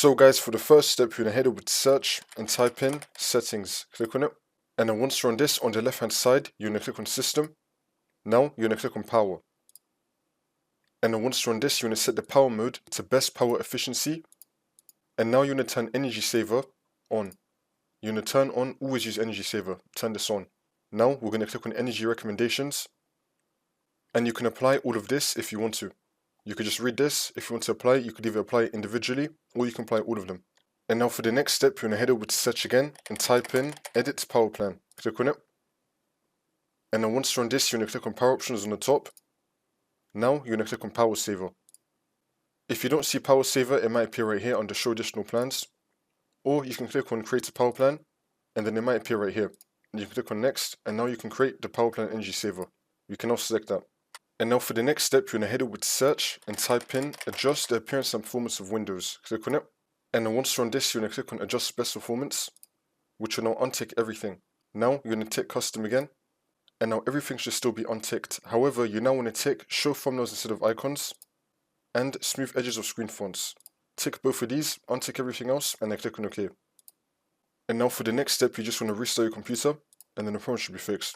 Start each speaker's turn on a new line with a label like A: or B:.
A: So guys, for the first step, you're going to head over to search and type in settings. Click on it. And then once you're on this, on the left hand side, you're going to click on system. Now you're going to click on power. And then once you're on this, you're going to set the power mode to best power efficiency. And now you're going to turn energy saver on. You're going to turn on always use energy saver. Turn this on. Now we're going to click on energy recommendations. And you can apply all of this if you want to. You could just read this. If you want to apply, you could either apply it individually or you can apply all of them. And now for the next step, you're going to head over to search again and type in edit power plan. Click on it. And then once you're on this, you're going to click on power options on the top. Now you're going to click on power saver. If you don't see power saver, it might appear right here under show additional plans. Or you can click on create a power plan and then it might appear right here. And you can click on next and now you can create the power plan energy saver. You can also select that. And now for the next step, you're going to head over to search and type in adjust the appearance and performance of Windows. Click on it. And then once you're on this, you're going to click on adjust best performance, which will now untick everything. Now you're going to tick custom again. And now everything should still be unticked. However, you now want to tick show thumbnails instead of icons and smooth edges of screen fonts. Tick both of these, untick everything else, and then click on OK. And now for the next step, you just want to restart your computer and then the problem should be fixed.